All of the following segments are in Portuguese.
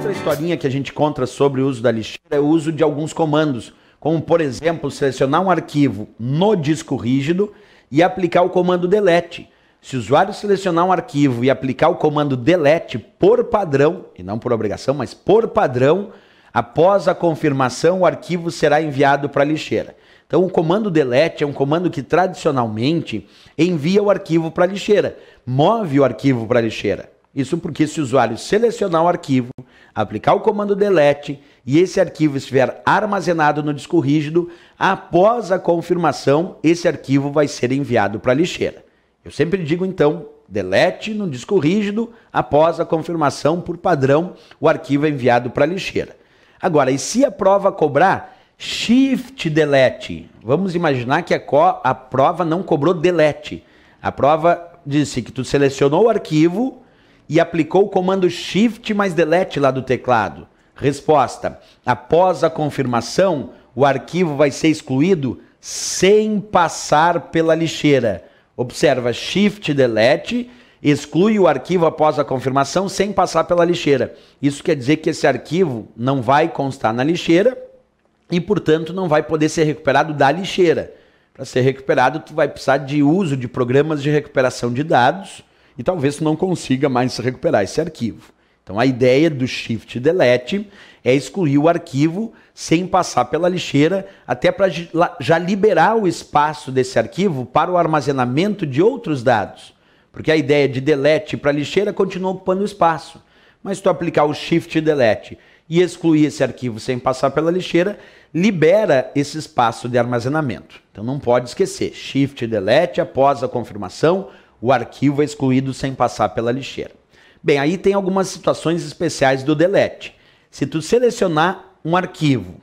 outra historinha que a gente encontra sobre o uso da lixeira é o uso de alguns comandos, como, por exemplo, selecionar um arquivo no disco rígido e aplicar o comando delete. Se o usuário selecionar um arquivo e aplicar o comando delete por padrão, e não por obrigação, mas por padrão, após a confirmação, o arquivo será enviado para a lixeira. Então, o comando delete é um comando que tradicionalmente envia o arquivo para a lixeira, move o arquivo para a lixeira. Isso porque se o usuário selecionar o arquivo, aplicar o comando delete e esse arquivo estiver armazenado no disco rígido, após a confirmação, esse arquivo vai ser enviado para a lixeira. Eu sempre digo, então, delete no disco rígido, após a confirmação, por padrão, o arquivo é enviado para a lixeira. Agora, e se a prova cobrar shift delete? Vamos imaginar que a prova não cobrou delete. A prova disse que tu selecionou o arquivo e aplicou o comando shift mais delete lá do teclado. Resposta: após a confirmação, o arquivo vai ser excluído sem passar pela lixeira. Observa, shift delete exclui o arquivo após a confirmação sem passar pela lixeira. Isso quer dizer que esse arquivo não vai constar na lixeira e, portanto, não vai poder ser recuperado da lixeira. Para ser recuperado, tu vai precisar de uso de programas de recuperação de dados e talvez tu não consiga mais recuperar esse arquivo. Então, a ideia do shift delete é excluir o arquivo sem passar pela lixeira, até para já liberar o espaço desse arquivo para o armazenamento de outros dados. Porque a ideia de delete para a lixeira continua ocupando espaço. Mas se tu aplicar o shift delete e excluir esse arquivo sem passar pela lixeira, libera esse espaço de armazenamento. Então não pode esquecer, shift delete, após a confirmação, o arquivo é excluído sem passar pela lixeira. Bem, aí tem algumas situações especiais do delete. Se tu selecionar um arquivo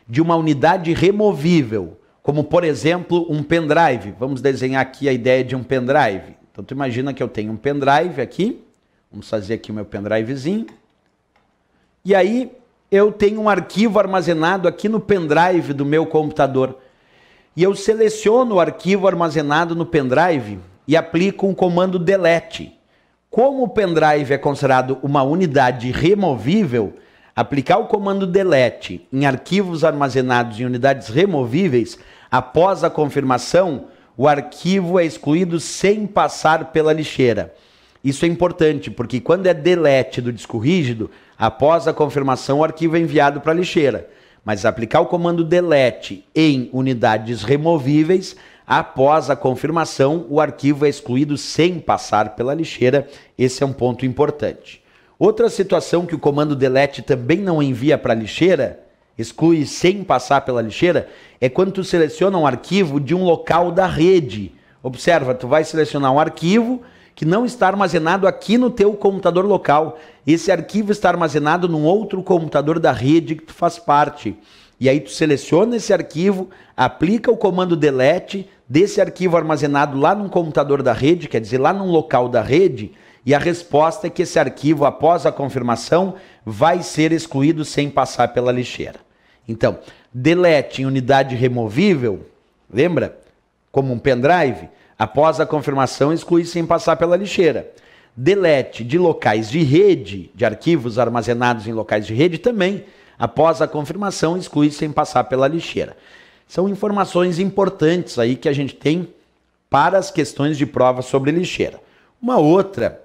de uma unidade removível, como por exemplo um pendrive, vamos desenhar aqui a ideia de um pendrive. Então tu imagina que eu tenho um pendrive aqui, vamos fazer aqui o meu pendrivezinho, e aí eu tenho um arquivo armazenado aqui no pendrive do meu computador, e eu seleciono o arquivo armazenado no pendrive e aplico um comando delete. Como o pendrive é considerado uma unidade removível, aplicar o comando delete em arquivos armazenados em unidades removíveis, após a confirmação, o arquivo é excluído sem passar pela lixeira. Isso é importante, porque quando é delete do disco rígido, após a confirmação, o arquivo é enviado para a lixeira. Mas aplicar o comando delete em unidades removíveis, após a confirmação, o arquivo é excluído sem passar pela lixeira. Esse é um ponto importante. Outra situação que o comando delete também não envia para a lixeira, exclui sem passar pela lixeira, é quando tu seleciona um arquivo de um local da rede. Observa, tu vai selecionar um arquivo que não está armazenado aqui no teu computador local. Esse arquivo está armazenado num outro computador da rede que tu faz parte. E aí tu seleciona esse arquivo, aplica o comando delete desse arquivo armazenado lá num computador da rede, quer dizer, lá num local da rede, e a resposta é que esse arquivo, após a confirmação, vai ser excluído sem passar pela lixeira. Então, delete em unidade removível, lembra? Como um pendrive, após a confirmação, exclui sem passar pela lixeira. Delete de locais de rede, de arquivos armazenados em locais de rede também, após a confirmação, exclui sem passar pela lixeira. São informações importantes aí que a gente tem para as questões de prova sobre lixeira. Uma outra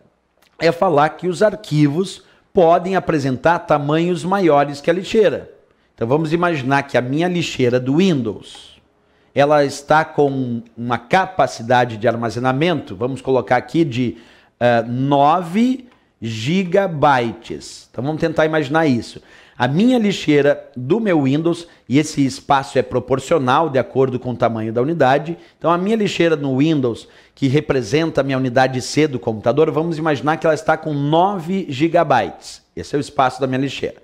é falar que os arquivos podem apresentar tamanhos maiores que a lixeira. Então vamos imaginar que a minha lixeira do Windows, ela está com uma capacidade de armazenamento, vamos colocar aqui de 9 gigabytes. Então vamos tentar imaginar isso. A minha lixeira do meu Windows, e esse espaço é proporcional de acordo com o tamanho da unidade, então a minha lixeira no Windows, que representa a minha unidade C do computador, vamos imaginar que ela está com 9 gigabytes. Esse é o espaço da minha lixeira.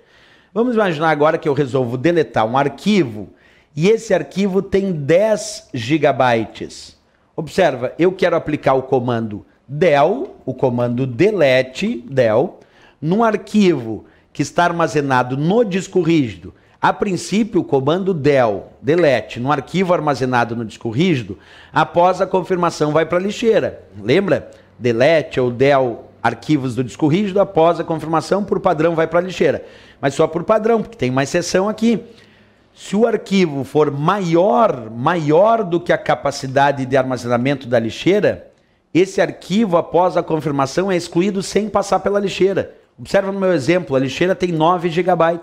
Vamos imaginar agora que eu resolvo deletar um arquivo, e esse arquivo tem 10 gigabytes. Observa, eu quero aplicar o comando del, o comando delete, del, num arquivo que está armazenado no disco rígido. A princípio, o comando del, delete, no arquivo armazenado no disco rígido, após a confirmação vai para a lixeira. Lembra? Delete ou del arquivos do disco rígido, após a confirmação, por padrão vai para a lixeira. Mas só por padrão, porque tem uma exceção aqui. Se o arquivo for maior do que a capacidade de armazenamento da lixeira, esse arquivo, após a confirmação, é excluído sem passar pela lixeira. Observa no meu exemplo, a lixeira tem 9 GB.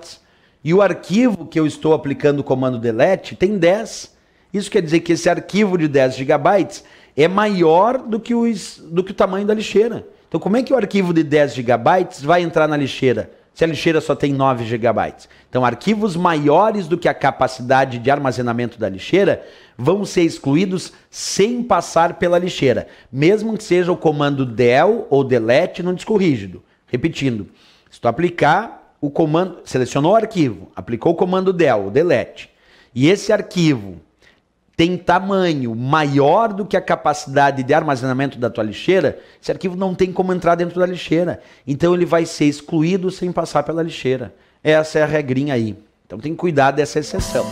E o arquivo que eu estou aplicando o comando delete tem 10. Isso quer dizer que esse arquivo de 10 GB é maior do que o tamanho da lixeira. Então como é que o arquivo de 10 GB vai entrar na lixeira, se a lixeira só tem 9 GB? Então arquivos maiores do que a capacidade de armazenamento da lixeira vão ser excluídos sem passar pela lixeira, mesmo que seja o comando del ou delete no disco rígido. Repetindo, se tu aplicar o comando, selecionou o arquivo, aplicou o comando del ou delete, e esse arquivo tem tamanho maior do que a capacidade de armazenamento da tua lixeira, esse arquivo não tem como entrar dentro da lixeira. Então ele vai ser excluído sem passar pela lixeira. Essa é a regrinha aí. Então tem que cuidar dessa exceção.